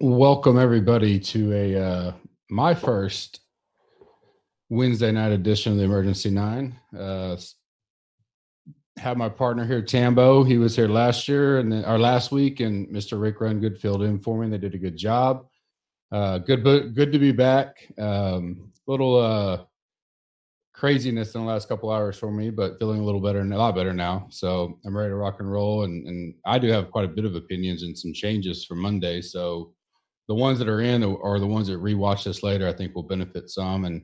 Welcome everybody to my first Wednesday night edition of the Emergency9. Have my partner here, Tambo. He was here last week, and Mr. Rick Rungood filled in for me. They did a good job. Good to be back. Little craziness in the last couple hours for me, but feeling a lot better now. So I'm ready to rock and roll, and I do have quite a bit of opinions and some changes for Monday. So the ones that are in or the ones that rewatch this later, I think will benefit some. And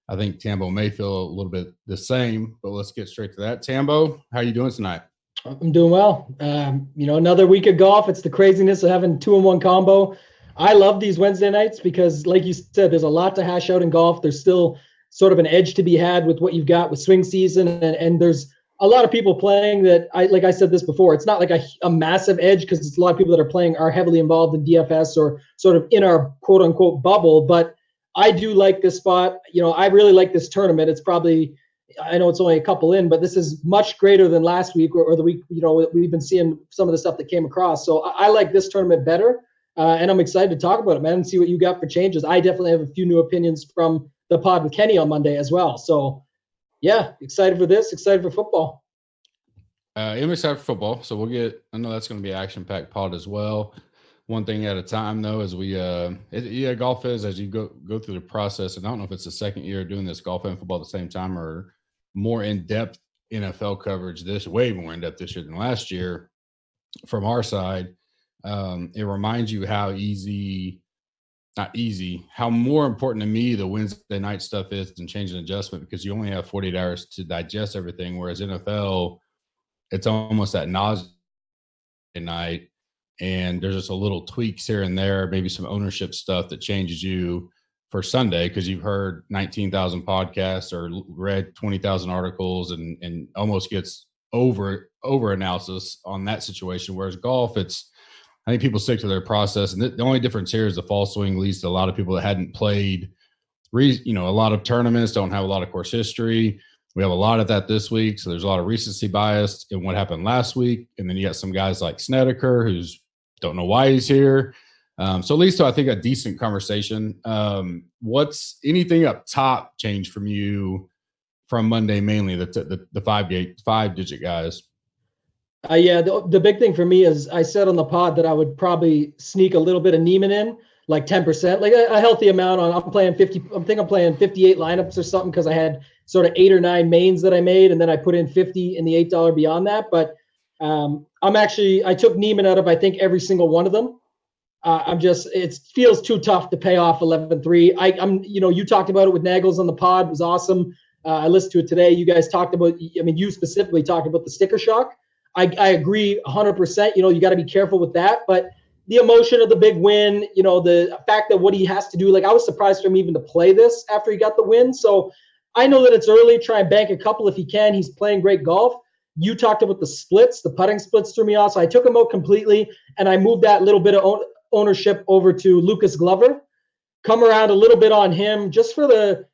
I think Tambo may feel a little bit the same, but let's get straight to that. Tambo, how are you doing tonight? I'm doing well. Another week of golf. It's the craziness of having 2-in-1 combo. I love these Wednesday nights because, like you said, there's a lot to hash out in golf. There's still sort of an edge to be had with what you've got with swing season. And there's a lot of people playing that, like I said this before, it's not like a massive edge because it's a lot of people that are playing are heavily involved in DFS or sort of in our quote unquote bubble. But I do like this spot. I really like this tournament. It's probably, I know it's only a couple in, but this is much greater than last week or the week, we've been seeing some of the stuff that came across. So I like this tournament better. And I'm excited to talk about it, man, and see what you got for changes. I definitely have a few new opinions from the pod with Kenny on Monday as well. So yeah, excited for this, excited for football. I'm excited for football. So I know that's going to be an action-packed pod as well. One thing at a time, though, as golf is, as you go through the process, and I don't know if it's the second year doing this, golf and football at the same time, or more in-depth NFL coverage way more in-depth this year than last year from our side. It reminds you how how more important to me the Wednesday night stuff is than change and adjustment, because you only have 48 hours to digest everything. Whereas NFL, it's almost that nausea night, and there's just a little tweaks here and there, maybe some ownership stuff that changes you for Sunday because you've heard 19,000 podcasts or read 20,000 articles and almost gets over analysis on that situation. Whereas golf, I think people stick to their process, and the only difference here is the fall swing leads to a lot of people that hadn't played, a lot of tournaments, don't have a lot of course history. We have a lot of that this week, so there's a lot of recency bias in what happened last week. And then you got some guys like Snedeker who's don't know why he's here. So at least I think a decent conversation. What's anything up top changed from you from Monday, mainly the 5-digit guys? The big thing for me is I said on the pod that I would probably sneak a little bit of Neiman in, like 10%, like a healthy amount on. I'm playing 50. I'm playing 58 lineups or something because I had sort of 8 or 9 mains that I made, and then I put in 50 in the $8 beyond that. But I took Neiman out of I think every single one of them. It feels too tough to pay off 11-3. You talked about it with Nagels on the pod. It was awesome. I listened to it today. You guys talked about, you specifically talked about the sticker shock. I agree 100%. You got to be careful with that. But the emotion of the big win, the fact that what he has to do, like I was surprised for him even to play this after he got the win. So I know that it's early. Try and bank a couple if he can. He's playing great golf. You talked about the splits. The putting splits threw me off. So I took him out completely, and I moved that little bit of ownership over to Lucas Glover. Come around a little bit on him just for the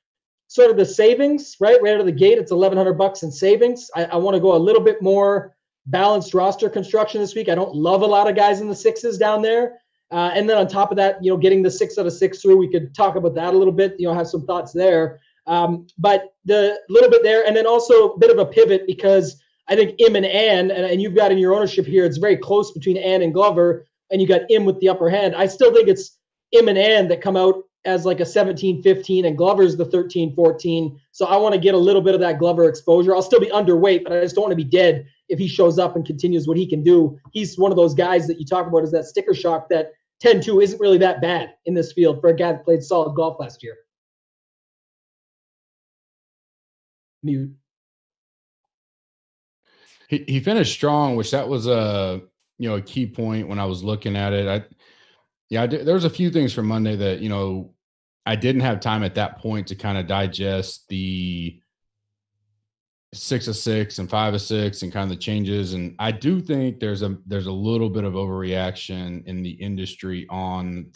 sort of the savings, right out of the gate. It's $1,100 in savings. I want to go a little bit more balanced roster construction this week. I don't love a lot of guys in the 6s down there. And then on top of that, getting the 6 out of 6 through, we could talk about that a little bit, have some thoughts there. But the little bit there, and then also a bit of a pivot because I think Im and Ann, and you've got in your ownership here, it's very close between Ann and Glover, and you got Im with the upper hand. I still think it's Im and Ann that come out as like a 17-15, and Glover's the 13-14. So I want to get a little bit of that Glover exposure. I'll still be underweight, but I just don't want to be dead if he shows up and continues what he can do. He's one of those guys that you talk about as that sticker shock that 10-2 isn't really that bad in this field for a guy that played solid golf last year. Mute. He finished strong, which that was a key point when I was looking at it. There was a few things from Monday that I didn't have time at that point to kind of digest the 6 of 6 and 5 of 6 and kind of the changes. And I do think there's a little bit of overreaction in the industry on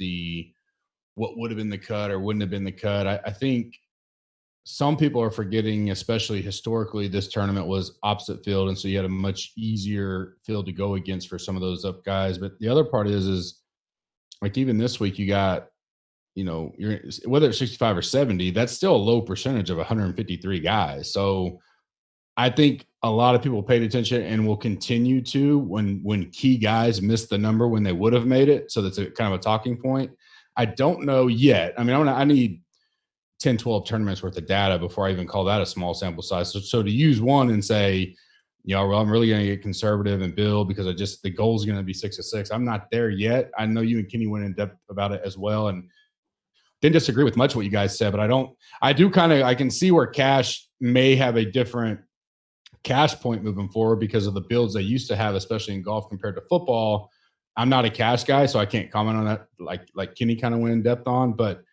what would have been the cut or wouldn't have been the cut. I think some people are forgetting, especially historically, this tournament was opposite field. And so you had a much easier field to go against for some of those up guys. But the other part is like, even this week you got, you're, whether it's 65 or 70, that's still a low percentage of 153 guys. So I think a lot of people paid attention and will continue to when key guys miss the number when they would have made it. So that's a kind of a talking point. I don't know yet. I mean, I need 10, 12 tournaments worth of data before I even call that a small sample size. So to use one and say, well, I'm really going to get conservative and build because the goal is going to be 6 of 6. I'm not there yet. I know you and Kenny went in depth about it as well, and didn't disagree with much of what you guys said, but I can see where Cash may have a different cash point moving forward because of the builds they used to have, especially in golf compared to football. I'm not a cash guy, so I can't comment on that like Kenny kind of went in depth on, but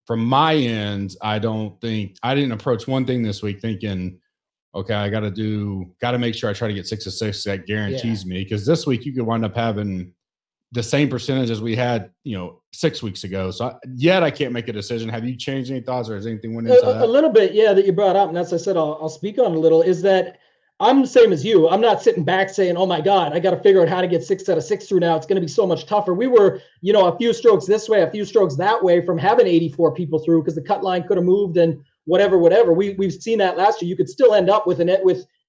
from my end, I didn't approach one thing this week thinking, okay, I got to make sure I try to get 6 of 6. That guarantees me, because this week you could wind up having the same percentage as we had, 6 weeks ago. So I can't make a decision. Have you changed any thoughts, or has anything went into that? A little bit, yeah, that you brought up. And as I said, I'll speak on a little, is that I'm the same as you. I'm not sitting back saying, oh my God, I got to figure out how to get 6 out of 6 through now. It's going to be so much tougher. We were, a few strokes this way, a few strokes that way from having 84 people through, because the cut line could have moved and whatever. We've seen that last year. You could still end up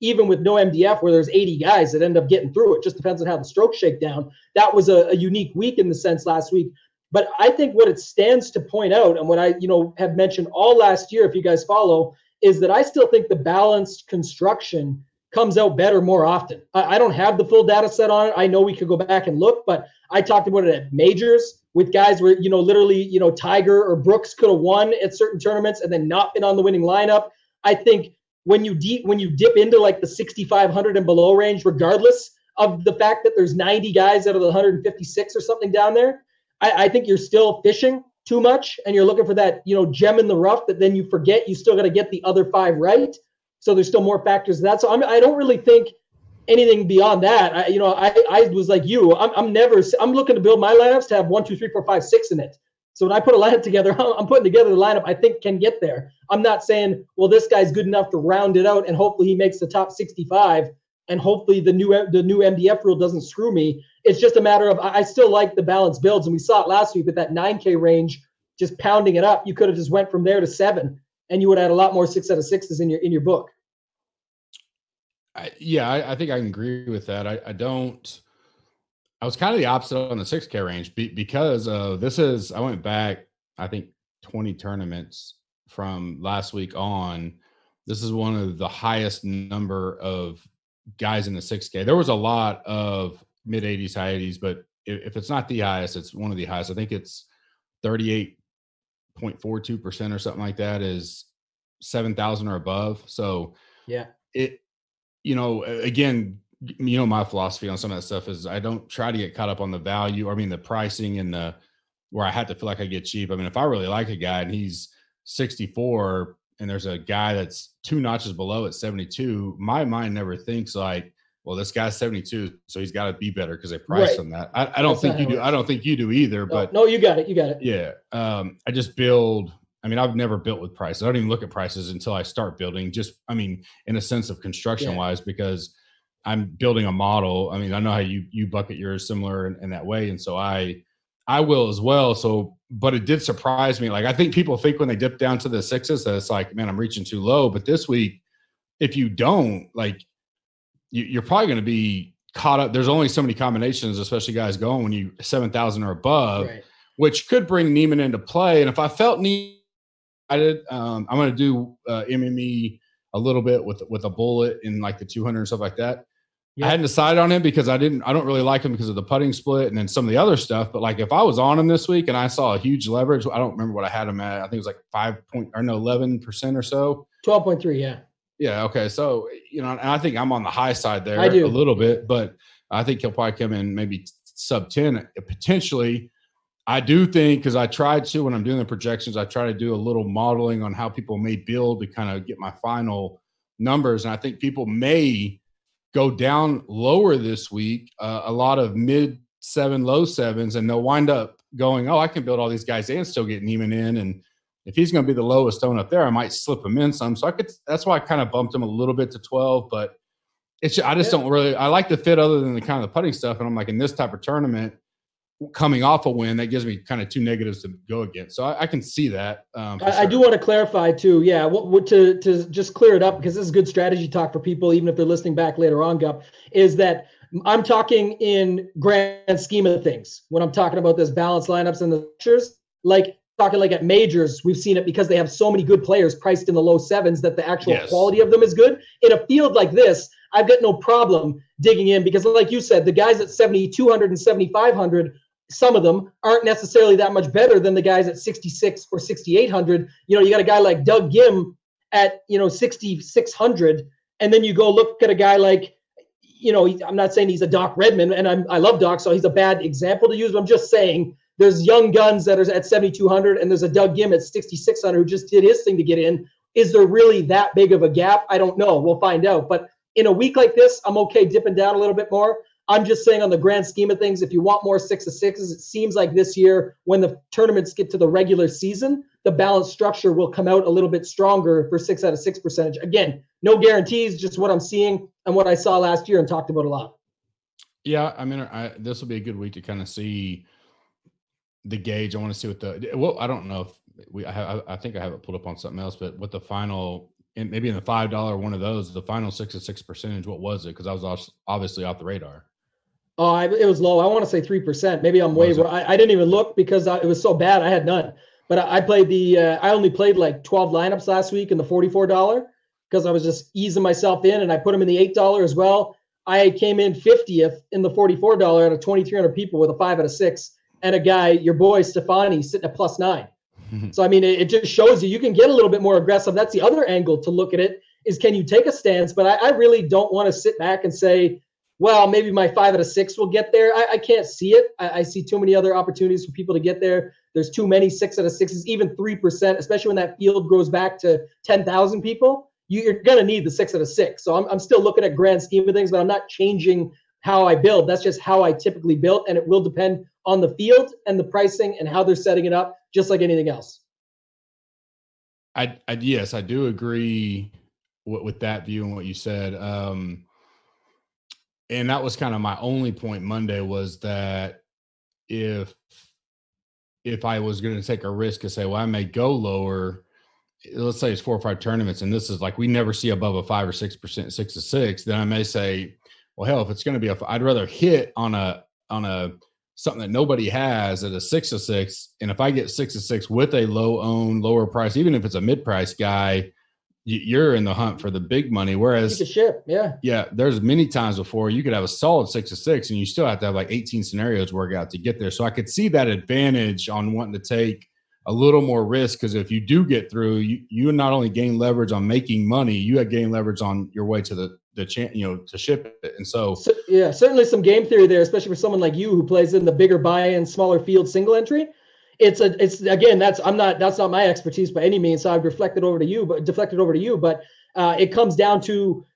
even with no MDF where there's 80 guys that end up getting through. It just depends on how the strokes shake down. That was a unique week in the sense last week. But I think what it stands to point out, and what I, have mentioned all last year, if you guys follow, is that I still think the balanced construction comes out better more often. I don't have the full data set on it. I know we could go back and look, but I talked about it at majors with guys where, literally, Tiger or Brooks could have won at certain tournaments and then not been on the winning lineup. I think when you dip into like the 6,500 and below range, regardless of the fact that there's 90 guys out of the 156 or something down there, I think you're still fishing too much and you're looking for that, gem in the rough that then you forget you still got to get the other 5 right. So there's still more factors to that. So I don't really think anything beyond that. I was like you. I'm looking to build my lineups to have 1, 2, 3, 4, 5, 6 in it. So when I put a lineup together, I'm putting together the lineup I think can get there. I'm not saying, well, this guy's good enough to round it out and hopefully he makes the top 65 and hopefully the new MDF rule doesn't screw me. It's just a matter of I still like the balanced builds, and we saw it last week with that 9K range, just pounding it up. You could have just went from there to 7. And you would have had a lot more 6 out of 6s in your book. I think I can agree with that. I was kind of the opposite on the 6K range because I went back, I think 20 tournaments from last week on. This is one of the highest number of guys in the 6K. There was a lot of mid 80s, high 80s, but if it's not the highest, it's one of the highest. I think it's 38.42% or something like that is 7,000 or above. So yeah, again, my philosophy on some of that stuff is I don't try to get caught up on the value. I mean, the pricing and where I have to feel like I get cheap. I mean, if I really like a guy and he's 64 and there's a guy that's 2 notches below at 72, my mind never thinks like, well, this guy's 72, so he's got to be better because they priced him that. I don't think you do. I don't think you do either. But no, you got it. You got it. Yeah. I just build. I mean, I've never built with prices. I don't even look at prices until I start building. In a sense of construction wise, because I'm building a model. I mean, I know how you bucket yours similar in that way, and so I will as well. So, but it did surprise me. Like I think people think when they dip down to the 6s that it's like, man, I'm reaching too low. But this week, if you don't like. You're probably going to be caught up. There's only so many combinations, especially guys going when you 7,000 or above, right, which could bring Neiman into play. And if I felt Neiman, I'm going to do MME a little bit with a bullet in like the 200 and stuff like that. I hadn't decided on him because I don't really like him because of the putting split and then some of the other stuff. But like if I was on him this week and I saw a huge leverage, I don't remember what I had him at. I think it was like 11% or so. 12.3. Yeah. Yeah. Okay. So, and I think I'm on the high side there I do. a little bit, but I think he'll probably come in maybe sub 10 potentially. I do think, because I tried to, when I'm doing the projections, I try to do a little modeling on how people may build to kind of get my final numbers. And I think people may go down lower this week, a lot of mid 7, low 7s, and they'll wind up going, I can build all these guys and still get Neiman in. And if he's going to be the lowest stone up there, I might slip him in some. So that's why I kind of bumped him a little bit to 12, but I just don't really, I like the fit other than the kind of the putting stuff. And I'm like, in this type of tournament, coming off a win, that gives me kind of two negatives to go against. So I can see that. I do want to clarify too. Yeah. To just clear it up, because this is good strategy talk for people, even if they're listening back later on, Gup, is that I'm talking in grand scheme of things. When I'm talking about this balanced lineups and the pictures, like talking like at majors, we've seen it because they have so many good players priced in the low 7s that the actual quality of them is good. In a field like this, I've got no problem digging in because, like you said, the guys at 7,200 and 7,500, some of them aren't necessarily that much better than the guys at 66 or 6,800. You got a guy like Doug Gim at 6,600, and then you go look at a guy like, I'm not saying he's a Doc Redman, and I love Doc, so he's a bad example to use. But I'm just saying there's young guns that are at 7,200, and there's a Doug Gim at 6,600 who just did his thing to get in. Is there really that big of a gap? I don't know. We'll find out. But in a week like this, I'm okay dipping down a little bit more. I'm just saying on the grand scheme of things, if you want more 6 of 6s, it seems like this year when the tournaments get to the regular season, the balance structure will come out a little bit stronger for 6 out of 6 percentage. Again, no guarantees, just what I'm seeing and what I saw last year and talked about a lot. Yeah, I mean, this will be a good week to kind of see the gauge. I want to see I don't know if I think I have it pulled up on something else, but what the final, and maybe in the $5 one of those, the final 6 of 6 percentage, what was it? Because I was obviously off the radar. Oh, it was low. I want to say 3%. Maybe I'm way. I didn't even look because it was so bad. I had none. But I played I only played like 12 lineups last week in the $44 because I was just easing myself in, and I put them in the $8 as well. I came in 50th in the $44 out of 2,300 people with a 5 out of 6, and a guy, your boy Stefani, sitting at +9. So I mean, it just shows you can get a little bit more aggressive. That's the other angle to look at it, is can you take a stance? But I really don't want to sit back and say, well, maybe my 5 out of 6 will get there. I can't see it. I see too many other opportunities for people to get there. There's too many 6 out of 6s, even 3%, especially when that field grows back to 10,000 people. You're going to need the 6 out of 6. So I'm still looking at grand scheme of things, but I'm not changing how I build. That's just how I typically build, and it will depend on the field and the pricing and how they're setting it up, just like anything else. Yes, I do agree with that view and what you said. And that was kind of my only point Monday, was that if I was going to take a risk and say, well, I may go lower, let's say it's 4 or 5 tournaments, and this is like, we never see above a 5 or 6%, 6 to 6, then I may say, well, hell, if it's going to be I'd rather hit on a something that nobody has at a 6 of 6. And if I get 6 of 6 with a lower price, even if it's a mid-price guy, you're in the hunt for the big money. Whereas, yeah, there's many times before you could have a solid 6 of 6, and you still have to have like 18 scenarios work out to get there. So I could see that advantage on wanting to take a little more risk, because if you do get through, you not only gain leverage on making money, you have gain leverage on your way to the to ship it. And so yeah, certainly some game theory there, especially for someone like you who plays in the bigger buy-in, smaller field single entry. It's again, that's not my expertise by any means. So I've deflected over to you, but it comes down to,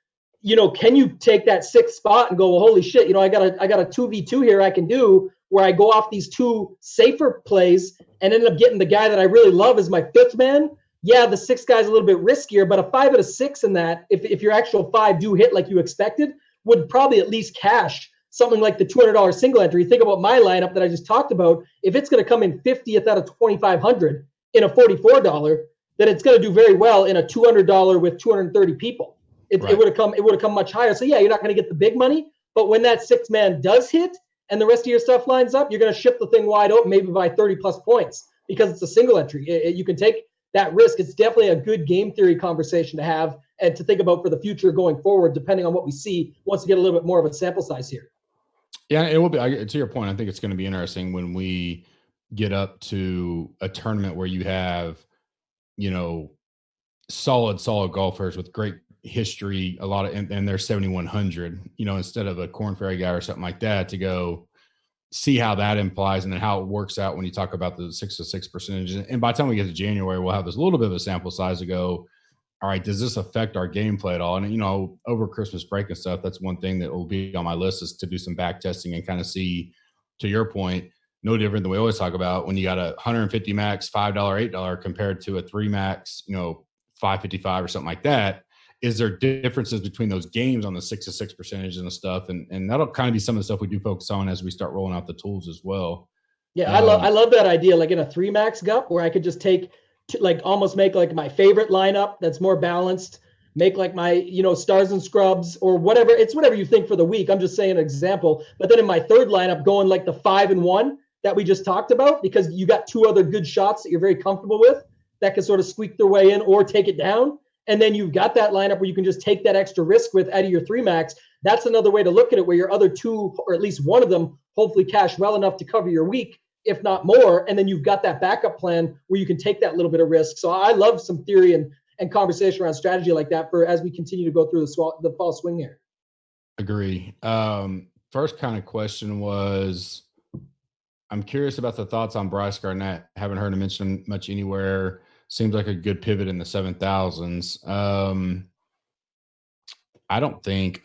can you take that 6th spot and go, well, holy shit, I got a 2v2 here I can do, where I go off these 2 safer plays and end up getting the guy that I really love as my 5th man. Yeah, the 6th guy's a little bit riskier, but a 5 out of 6 in that, if your actual 5 do hit like you expected, would probably at least cash something like the $200 single entry. Think about my lineup that I just talked about. If it's going to come in 50th out of 2,500 in a $44, then it's going to do very well in a $200 with 230 people. It would have come much higher. So yeah, you're not going to get the big money, but when that 6th man does hit and the rest of your stuff lines up, you're going to ship the thing wide open, maybe by 30 plus points, because it's a single entry. You can take that risk. It's definitely a good game theory conversation to have. and to think about for the future going forward, depending on what we see once we get a little bit more of a sample size here. Yeah, it will be. To your point, I think it's going to be interesting when we get up to a tournament where you have, solid golfers with great history, a lot of, and they're 7,100, instead of a Corn Ferry guy or something like that, to go see how that implies and then how it works out when you talk about the 6 to 6 percentages. And by the time we get to January, we'll have this little bit of a sample size to go, all right, does this affect our gameplay at all? And, over Christmas break and stuff, that's one thing that will be on my list, is to do some back testing and kind of see, to your point, no different than we always talk about when you got a 150 max, $5, $8 compared to a 3 max, 555 or something like that. Is there differences between those games on the 6 to 6 percentage and stuff? And that'll kind of be some of the stuff we do focus on as we start rolling out the tools as well. Yeah, I love that idea. Like in a 3 max gup where I could just take, almost make like my favorite lineup that's more balanced, make like my, stars and scrubs or whatever. It's whatever you think for the week. I'm just saying an example. But then in my third lineup, going like the 5 and 1 that we just talked about, because you got 2 other good shots that you're very comfortable with that can sort of squeak their way in or take it down. And then you've got that lineup where you can just take that extra risk with out of your 3 max. That's another way to look at it, where your other 2, or at least one of them, hopefully cash well enough to cover your week, if not more. And then you've got that backup plan where you can take that little bit of risk. So I love some theory and conversation around strategy like that for as we continue to go through the fall swing here. Agree. First kind of question was, I'm curious about the thoughts on Bryce Garnett. Haven't heard him mention much anywhere. Seems like a good pivot in the 7,000s. I don't think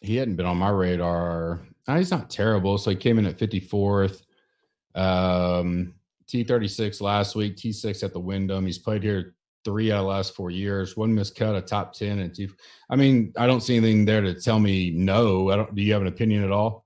he hadn't been on my radar. He's not terrible. So he came in at 54th. T36 last week, T6 at the Wyndham. He's played here 3 out of the last 4 years. One miscut, a top 10. I don't see anything there to tell me no. Do you have an opinion at all?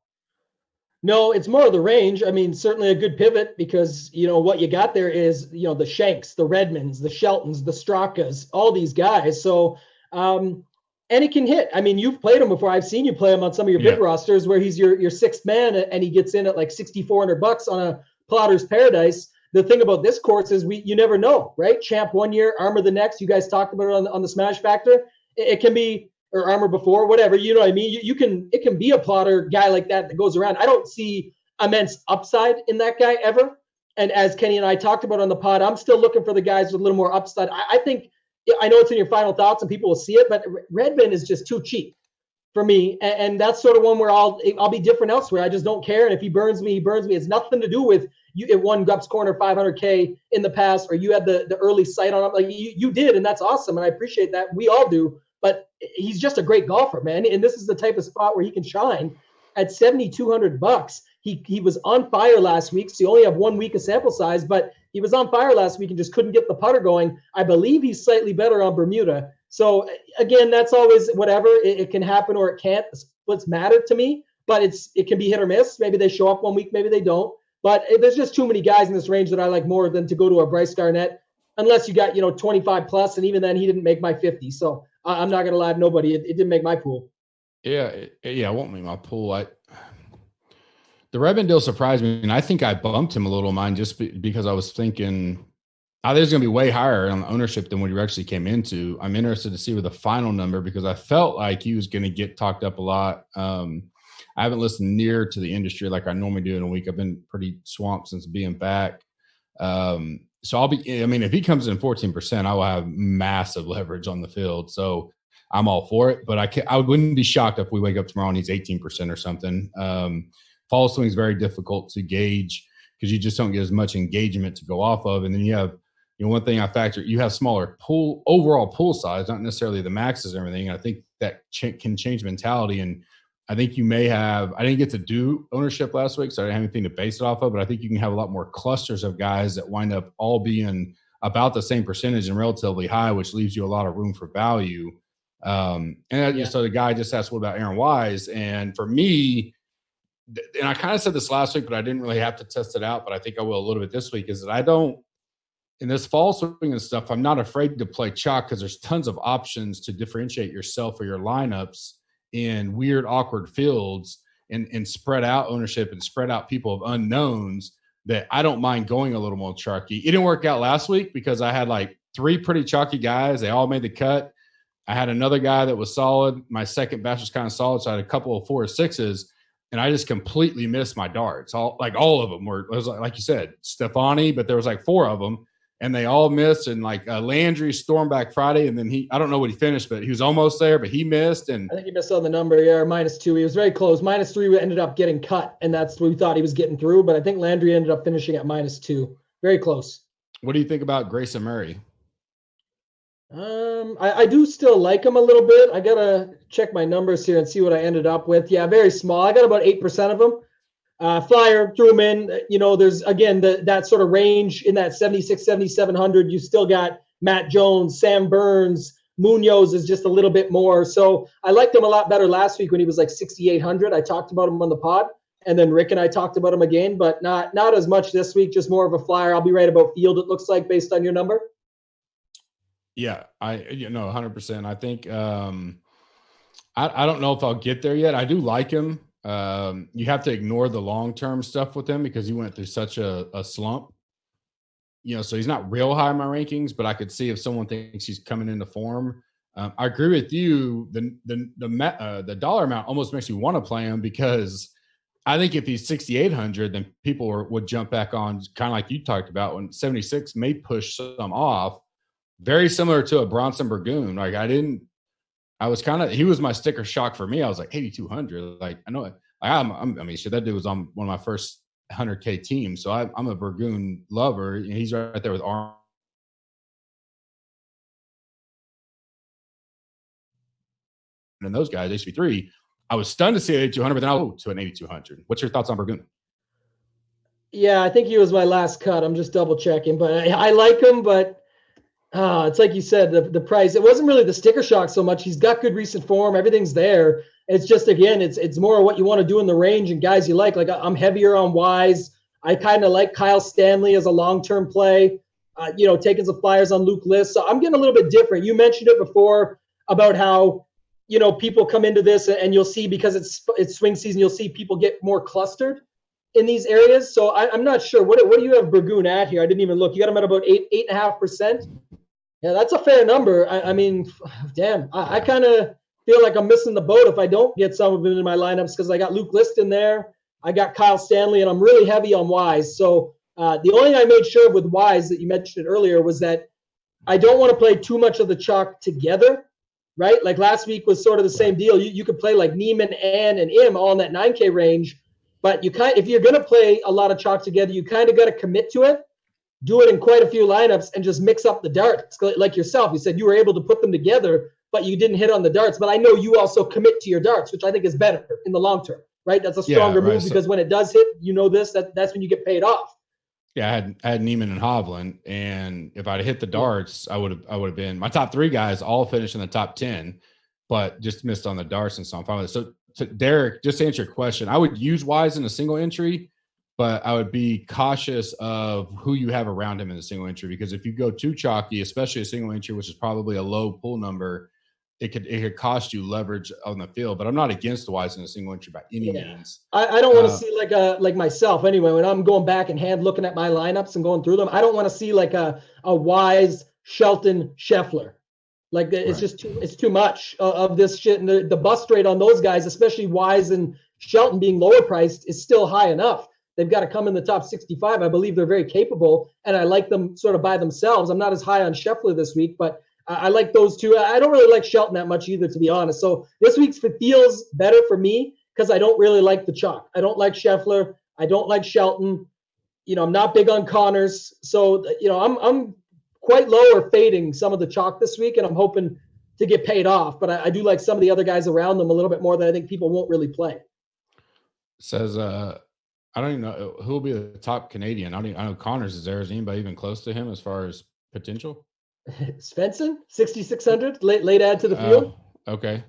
No, it's more of the range. I mean, certainly a good pivot because, what you got there is, the Shanks, the Redmonds, the Sheltons, the Strakas, all these guys. So, and he can hit. I mean, you've played him before. I've seen you play him on some of your big rosters where he's your sixth man and he gets in at like $6,400 on a Plotter's Paradise. The thing about this course is you never know, right? Champ 1 year, Armor the next. You guys talked about it on the Smash Factor. It can be, or Armor before, whatever, you know what I mean? It can be a plotter guy like that goes around. I don't see immense upside in that guy ever. And as Kenny and I talked about on the pod, I'm still looking for the guys with a little more upside. I think, I know it's in your final thoughts and people will see it, but Redmond is just too cheap for me. And that's sort of one where I'll be different elsewhere. I just don't care. And if he burns me, he burns me. It's nothing to do with you. It won Gups Corner 500K in the past, or you had the early sight on him. Like you did. And that's awesome. And I appreciate that. We all do. But he's just a great golfer, man. And this is the type of spot where he can shine at $7,200. He was on fire last week. So you only have 1 week of sample size, but he was on fire last week and just couldn't get the putter going. I believe he's slightly better on Bermuda. So again, that's always whatever. It can happen or it can't. The splits matter to me, but it can be hit or miss. Maybe they show up 1 week, maybe they don't. But there's just too many guys in this range that I like more than to go to a Bryce Garnett, unless you got 25 plus, and even then he didn't make my 50. So I'm not gonna lie to nobody. It didn't make my pool. Yeah, it won't make my pool. The Redmond deal surprised me, and I think I bumped him a little, mine, just because I was thinking, there's going to be way higher on the ownership than what he actually came into. I'm interested to see with the final number because I felt like he was going to get talked up a lot. I haven't listened near to the industry like I normally do in a week. I've been pretty swamped since being back. So if he comes in 14%, I will have massive leverage on the field. So I'm all for it, but I wouldn't be shocked if we wake up tomorrow and he's 18% or something. Fall swing is very difficult to gauge because you just don't get as much engagement to go off of. And then you have, one thing I factor, you have smaller overall pool size, not necessarily the maxes and everything. And I think that can change mentality. And I think you may have, I didn't get to do ownership last week, so I didn't have anything to base it off of, but I think you can have a lot more clusters of guys that wind up all being about the same percentage and relatively high, which leaves you a lot of room for value. So the guy just asked, what about Aaron Wise? And for me, and I kind of said this last week, but I didn't really have to test it out, but I think I will a little bit this week, is that in this fall swing and stuff, I'm not afraid to play chalk because there's tons of options to differentiate yourself or your lineups in weird, awkward fields and spread out ownership and spread out people of unknowns that I don't mind going a little more chalky. It didn't work out last week because I had like 3 pretty chalky guys. They all made the cut. I had another guy that was solid. My second batch was kind of solid, so I had a couple of 4 or 6s, and I just completely missed my darts. All of them were, it was like you said, Stefani, but there was like 4 of them, and they all missed. And like Landry stormed back Friday, and then I don't know what he finished, but he was almost there, but he missed. And I think he missed on the number, or -2. He was very close. -3 ended up getting cut, and that's what we thought he was getting through. But I think Landry ended up finishing at -2. Very close. What do you think about Grayson Murray? I do still like him a little bit. I gotta check my numbers here and see what I ended up with. Yeah, very small. I got about 8% of him. Flyer threw him in. There's again that sort of range in that 76, 7,700. You still got Matt Jones, Sam Burns, Munoz is just a little bit more. So I liked him a lot better last week when he was like 6,800. I talked about him on the pod, and then Rick and I talked about him again, but not as much this week. Just more of a flyer. I'll be right about Field. It looks like based on your number. Yeah, 100%. I think I don't know if I'll get there yet. I do like him. You have to ignore the long-term stuff with him because he went through such a slump. So he's not real high in my rankings, but I could see if someone thinks he's coming into form. I agree with you. The dollar amount almost makes me want to play him because I think if he's 6,800, then people would jump back on, kind of like you talked about, when 76 may push some off. Very similar to a Bronson Burgoon. Like he was my sticker shock for me. I was like 8,200. Like I know that dude was on one of my first 100K teams. So I'm a Burgoon lover. And he's right there with Arm. And those guys, HV3, I was stunned to see 8,200, but then I'll go to an 8,200. What's your thoughts on Burgoon? Yeah, I think he was my last cut. I'm just double checking, but I like him, but it's like you said, the price. It wasn't really the sticker shock so much. He's got good recent form. Everything's there. It's just, again, it's more what you want to do in the range and guys you like. Like I'm heavier on Wise. I kind of like Kyle Stanley as a long-term play, taking some flyers on Luke List. So I'm getting a little bit different. You mentioned it before about how, people come into this and you'll see because it's swing season, you'll see people get more clustered in these areas. So I'm not sure. What do you have Burgoon at here? I didn't even look. You got him at about 8.5%. Yeah, that's a fair number. I mean, damn, I kind of feel like I'm missing the boat if I don't get some of them in my lineups because I got Luke List in there. I got Kyle Stanley, and I'm really heavy on Wise. So the only thing I made sure of with Wise that you mentioned it earlier was that I don't want to play too much of the chalk together, right? Like last week was sort of the same deal. You could play like Neiman, Ann, and Im all in that 9K range, but if you're going to play a lot of chalk together, you kind of got to commit to it. Do it in quite a few lineups and just mix up the darts. Like yourself, you said you were able to put them together, but you didn't hit on the darts. But I know you also commit to your darts, which I think is better in the long term, right? That's a stronger move because when it does hit, that's when you get paid off. Yeah, I had Neiman and Hovland, and if I'd hit the darts, I would have been my top 3 guys all finished in the top 10, but just missed on the darts and so I'm fine with it. So Derek, just to answer your question, I would use Wise in a single entry. But I would be cautious of who you have around him in the single entry because if you go too chalky, especially a single entry, which is probably a low pull number, it could cost you leverage on the field. But I'm not against Wise in a single entry by any means. I don't want to see like myself anyway. When I'm going back and looking at my lineups and going through them, I don't want to see like a Wise, Shelton, Scheffler. Like it's just too much of this shit, and the bust rate on those guys, especially Wise and Shelton being lower priced, is still high enough. They've got to come in the top 65. I believe they're very capable, and I like them sort of by themselves. I'm not as high on Scheffler this week, but I like those two. I don't really like Shelton that much either, to be honest. So this week's feels better for me because I don't really like the chalk. I don't like Scheffler. I don't like Shelton. I'm not big on Connors. So, I'm quite low or fading some of the chalk this week, and I'm hoping to get paid off. But I do like some of the other guys around them a little bit more that I think people won't really play. Says, I don't even know who will be the top Canadian. I know Connors is there. Is anybody even close to him as far as potential? Svensson, 6,600, late add to the field. Okay.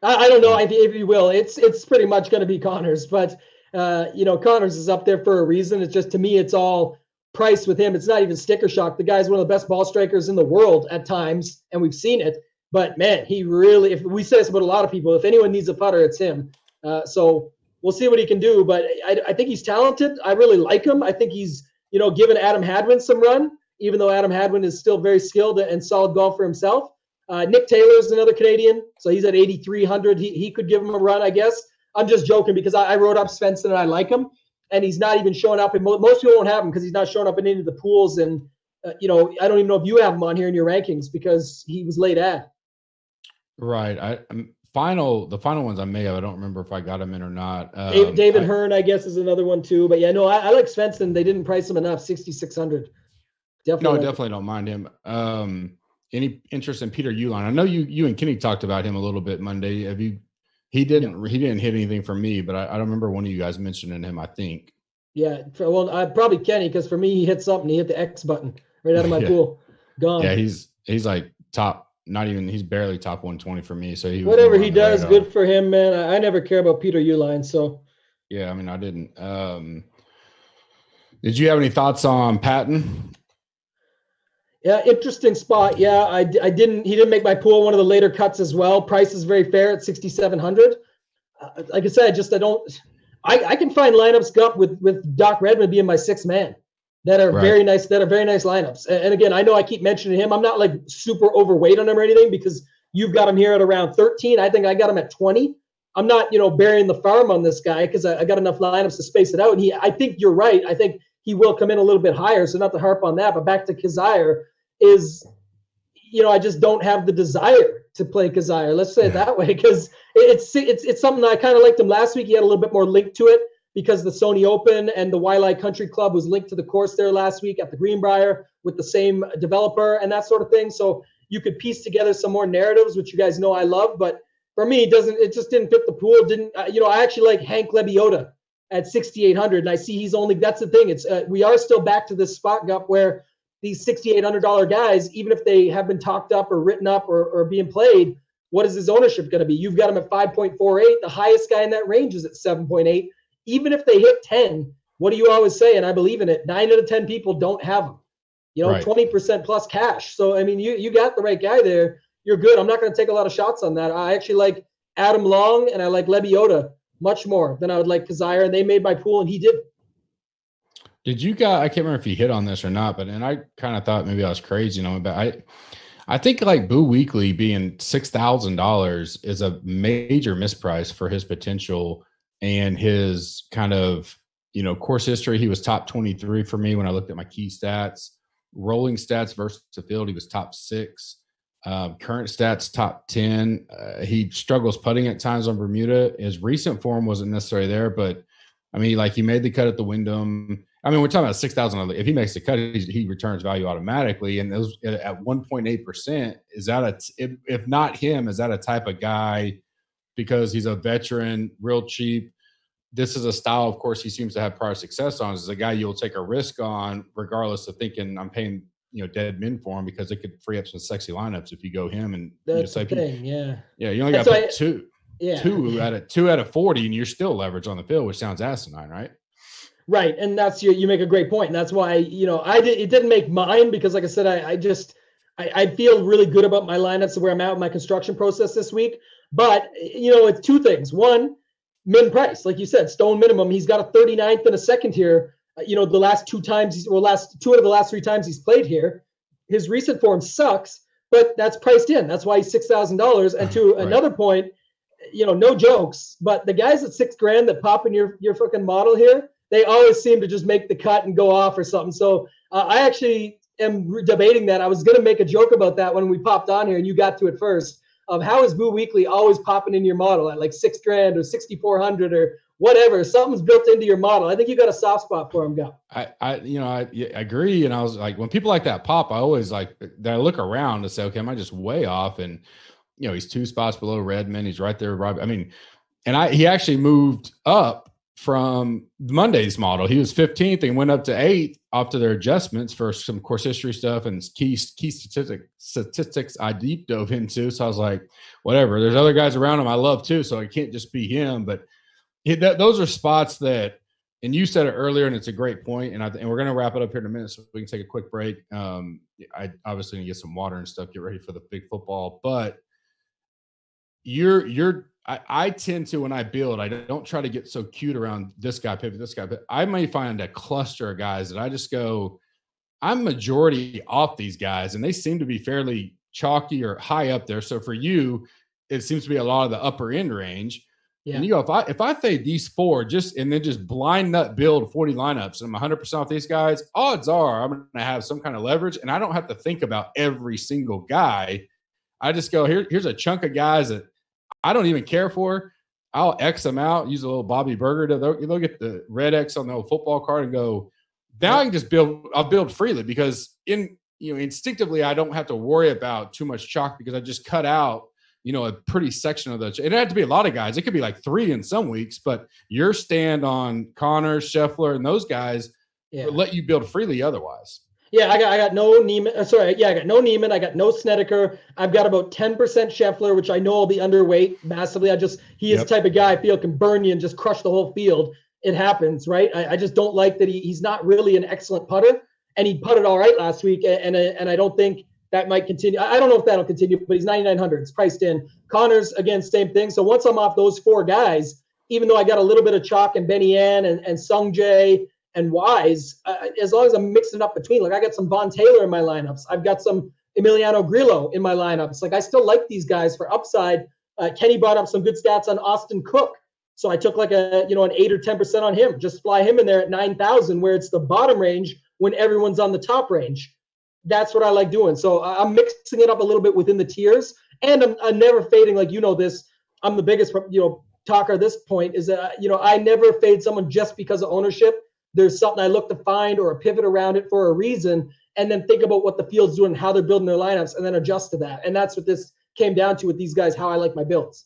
I don't know if you will. It's pretty much going to be Connors, but Connors is up there for a reason. It's just, to me, it's all price with him. It's not even sticker shock. The guy's one of the best ball strikers in the world at times, and we've seen it. But man, he really, if we say this about a lot of people, if anyone needs a putter, it's him. So we'll see what he can do. But I think he's talented. I really like him. I think he's, given Adam Hadwin some run. even though Adam Hadwin is still very skilled and solid golfer himself. Nick Taylor's another Canadian, so he's at 8,300. He could give him a run, I guess. I'm just joking because I wrote up Svensson and I like him, and he's not even showing up. And most people won't have him because he's not showing up in any of the pools. And I don't even know if you have him on here in your rankings because he was late at. Right. The final ones I may have. I don't remember if I got him in or not. David Hearn, I guess, is another one too. But yeah, no, I like Svensson. They didn't price him enough, 6,600. Definitely don't mind him. Any interest in Peter Uihlein? I know you and Kenny talked about him a little bit Monday. Have you? He didn't hit anything for me, but I don't remember one of you guys mentioning him. I think. Yeah, well, probably Kenny, because for me, he hit something. He hit the X button right out of my pool. Gone. Yeah, he's like top. Not even. He's barely top 120 for me. So whatever he does, good for him, man. I never care about Peter Uihlein. So. Yeah, I mean, I didn't. Did you have any thoughts on Patton? Yeah, interesting spot. Yeah, I didn't. He didn't make my pool. One of the later cuts as well. Price is very fair at 6,700. Like I said, I can find lineups up with Doc Redmond being my sixth man that are very nice. That are very nice lineups. And again, I know I keep mentioning him. I'm not like super overweight on him or anything because you've got him here at around 13. I think I got him at 20. I'm not burying the farm on this guy because I got enough lineups to space it out. And I think you're right. I think he will come in a little bit higher. So not to harp on that, but back to Kazire is, I just don't have the desire to play Kazire. Let's say it that way, because it's something that I kind of liked him last week. He had a little bit more link to it because the Sony Open and the Waialae Country Club was linked to the course there last week at the Greenbrier with the same developer and that sort of thing. So you could piece together some more narratives, which you guys know I love. But for me, it just didn't fit the pool. I actually like Hank Lebioda at 6,800, and I see that's the thing. It's we are still back to this spot gap where these $6,800 guys, even if they have been talked up or written up or being played, what is his ownership going to be? You've got him at 5.48. The highest guy in that range is at 7.8. Even if they hit 10, what do you always say? And I believe in it. 9 out of 10 people don't have them. 20% plus cash. So, I mean, you got the right guy there. You're good. I'm not going to take a lot of shots on that. I actually like Adam Long and I like Lebioda much more than I would like Kazire. And they made my pool and he did. Did you guys? I can't remember if you hit on this or not, but I kind of thought maybe I was crazy, but I think like Boo Weekly being $6,000 is a major misprice for his potential and his kind of course history. He was top 23 for me when I looked at my key stats, rolling stats versus the field. He was top 6, current stats top 10. He struggles putting at times on Bermuda. His recent form wasn't necessarily there, but I mean, like he made the cut at the Wyndham. I mean, we're talking about 6,000. If he makes the cut, he returns value automatically. And those at 1.8%, is that if not him, is that a type of guy because he's a veteran, real cheap? This is a style, of course, he seems to have prior success on. Is a guy you'll take a risk on, regardless of thinking I'm paying dead men for him because it could free up some sexy lineups if you go him. And that's the thing, yeah. You only got to put two. Yeah. Two out of 40, and you're still leveraged on the field, which sounds asinine, right? Right, and that's you make a great point, and that's why it didn't make mine because, like I said, I feel really good about my lineups and where I'm at with my construction process this week. But it's two things. One, min price, like you said, stone minimum. He's got a 39th and a second here. The last 2 times, last 2 out of the last 3 times he's played here. His recent form sucks, but that's priced in. That's why he's $6,000. And to another point, no jokes, but the guys at $6,000 that pop in your fucking model here, they always seem to just make the cut and go off or something. So I actually am debating that. I was going to make a joke about that when we popped on here and you got to it first, of how is Boo Weekly always popping in your model at like $6,000 or 6,400 or whatever. Something's built into your model. I think you got a soft spot for him, Gal. I agree. And I was like, when people like that pop, I always I look around to say, okay, am I just way off? And he's 2 spots below Redmond. He's right there. I mean, and he actually moved up from Monday's model. He was 15th and went up to 8th after their adjustments for some course history stuff and key statistics I deep dove into. So I was like, whatever. There's other guys around him I love too, so it can't just be him. But those are spots that, and you said it earlier, and it's a great point. And we're going to wrap it up here in a minute, so we can take a quick break. I obviously need to get some water and stuff, get ready for the big football. But I tend to, when I build, I don't try to get so cute around this guy, pivot this guy, but I may find a cluster of guys that I just go, I'm majority off these guys, and they seem to be fairly chalky or high up there. So for you, it seems to be a lot of the upper end range. Yeah. And you go, if I fade these four and then just blind nut build 40 lineups and I'm 100% off these guys, odds are I'm going to have some kind of leverage, and I don't have to think about every single guy. I just go, here's a chunk of guys that I don't even care for. I'll X them out, use a little Bobby Burger they'll get the red X on the old football card and go, now I can just I'll build freely, because instinctively I don't have to worry about too much chalk, because I just cut out, a pretty section of the, it didn't have to be a lot of guys. It could be like 3 in some weeks, but your stand on Connor, Scheffler, and those guys let you build freely otherwise. Yeah, I got no Neiman. I got no Neiman. I got no Snedeker. I've got about 10% Scheffler, which I know will be underweight massively. He is the type of guy I feel can burn you and just crush the whole field. It happens, right? I just don't like that he's not really an excellent putter, and he putted all right last week, and I don't think that might continue. I don't know if that'll continue, but he's 9,900. It's priced in. Connor's, again, same thing. So once I'm off those 4 guys, even though I got a little bit of chalk and Benny Ann and Sung Jae and Wise, as long as I'm mixing it up between, like I got some Von Taylor in my lineups. I've got some Emiliano Grillo in my lineups. Like I still like these guys for upside. Kenny brought up some good stats on Austin Cook. So I took like an 8 or 10% on him. Just fly him in there at 9,000, where it's the bottom range when everyone's on the top range. That's what I like doing. So I'm mixing it up a little bit within the tiers, and I'm never fading. Like, this, I'm the biggest, talker at this point is that, I never fade someone just because of ownership. There's something I look to find or a pivot around it for a reason, and then think about what the field's doing, how they're building their lineups, and then adjust to that. And that's what this came down to with these guys, how I like my builds.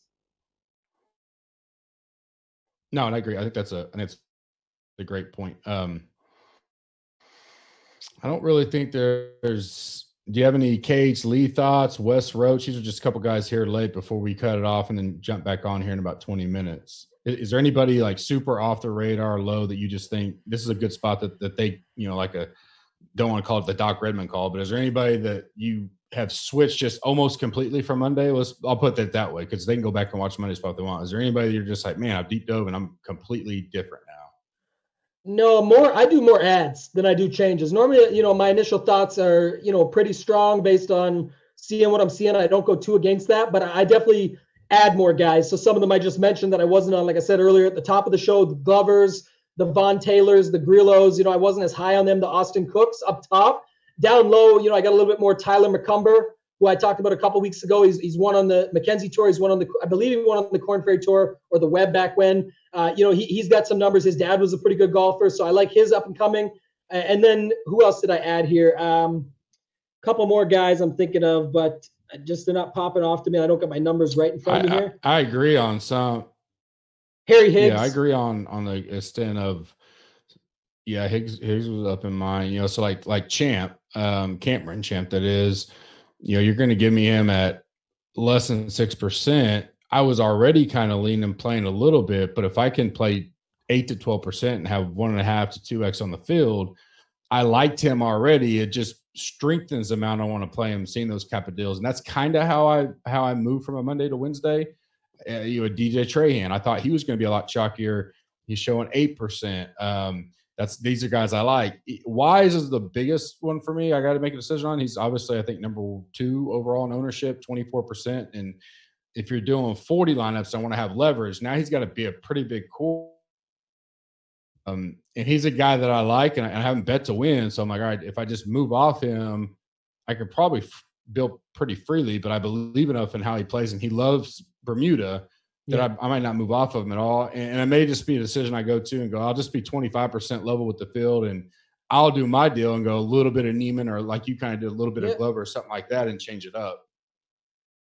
No, and I agree. I think that's a great point. I don't really think there's. Do you have any Cage Lee thoughts? Wes Roach? These are just a couple guys here late before we cut it off and then jump back on here in about 20 minutes. Is there anybody like super off the radar low that you just think this is a good spot that they, like don't want to call it the Doc Redman call, but is there anybody that you have switched just almost completely from Monday? I'll put that way, because they can go back and watch Monday spot if they want. Is there anybody that you're just like, man, I've deep dove and I'm completely different now? No, I do more ads than I do changes. Normally, my initial thoughts are, pretty strong based on seeing what I'm seeing. I don't go too against that, but I definitely add more guys. So some of them I just mentioned that I wasn't on, like I said earlier at the top of the show, the Glovers, the Von Taylors, the Grillos, I wasn't as high on them, the Austin Cooks up top. Down low, I got a little bit more Tyler McCumber, who I talked about a couple weeks ago. He's won on the Mackenzie Tour. He's won on I believe he won on the Korn Ferry Tour or the Webb back when. He's got some numbers. His dad was a pretty good golfer, so I like his up and coming. And then who else did I add here? Couple more guys I'm thinking of, but just they're not popping off to me. I don't got my numbers right in front of me here. I agree on some. Harry Higgs. Yeah, I agree on the extent of. Yeah, Higgs was up in mine. So like Champ, Cameron Champ, that is. You're going to give me him at less than 6%. I was already kind of leaning playing a little bit, but if I can play 8 to 12% and have 1.5 to 2x on the field, I liked him already. It just strengthens the amount I want to play him, seeing those type of deals. And that's kind of how I moved from a Monday to Wednesday. DJ Trahan, I thought he was going to be a lot chalkier. He's showing 8%. These are guys I like. Wise is the biggest one for me. I got to make a decision on. He's obviously, I think, number 2 overall in ownership, 24%. And if you're doing 40 lineups, I want to have leverage. Now he's got to be a pretty big core. And he's a guy that I like, and I haven't bet to win. So I'm like, all right, if I just move off him, I could probably build pretty freely, but I believe enough in how he plays, and he loves Bermuda that I might not move off of him at all. And it may just be a decision I go to and go, I'll just be 25% level with the field, and I'll do my deal and go a little bit of Neiman, or like you kind of did, a little bit of Glover or something like that, and change it up.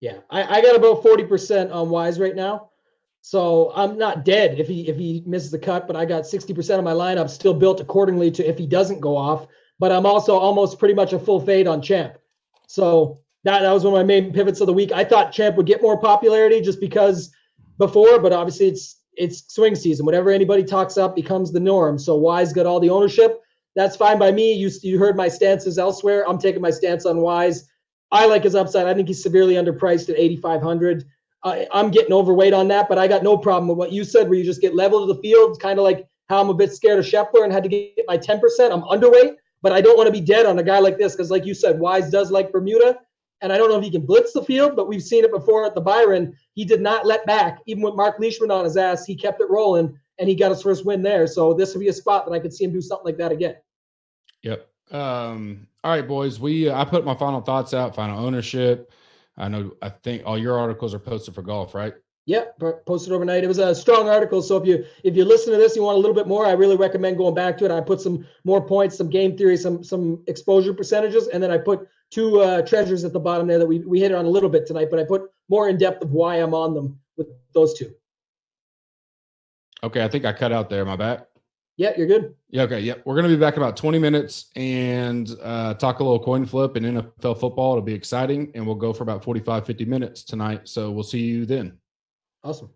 Yeah, I got about 40% on Wise right now. So I'm not dead if he misses the cut, but I got 60% of my lineup still built accordingly to if he doesn't go off. But I'm also almost pretty much a full fade on Champ. So that was one of my main pivots of the week. I thought Champ would get more popularity just because before, but obviously it's swing season. Whatever anybody talks up becomes the norm. So Wise got all the ownership. That's fine by me. You heard my stances elsewhere. I'm taking my stance on Wise. I like his upside. I think he's severely underpriced at 8,500. I'm getting overweight on that, but I got no problem with what you said, where you just get level to the field. It's kind of like how I'm a bit scared of Scheffler and had to get my 10%. I'm underweight, but I don't want to be dead on a guy like this because, like you said, Wise does like Bermuda. And I don't know if he can blitz the field, but we've seen it before at the Byron. He did not let back. Even with Mark Leishman on his ass, he kept it rolling, and he got his first win there. So this would be a spot that I could see him do something like that again. Yep. All right, boys. I put my final thoughts out, final ownership. I think all your articles are posted for golf, right? Yeah, posted overnight. It was a strong article. So if you listen to this, you want a little bit more, I really recommend going back to it. I put some more points, some game theory, some exposure percentages, and then I put two treasures at the bottom there that we hit on a little bit tonight, but I put more in depth of why I'm on them with those two. Okay, I think I cut out there. My bad. Yeah, you're good. Yeah, okay. Yep. We're going to be back in about 20 minutes and talk a little coin flip and NFL football. It'll be exciting, and we'll go for about 45, 50 minutes tonight. So we'll see you then. Awesome.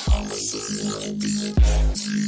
I'm a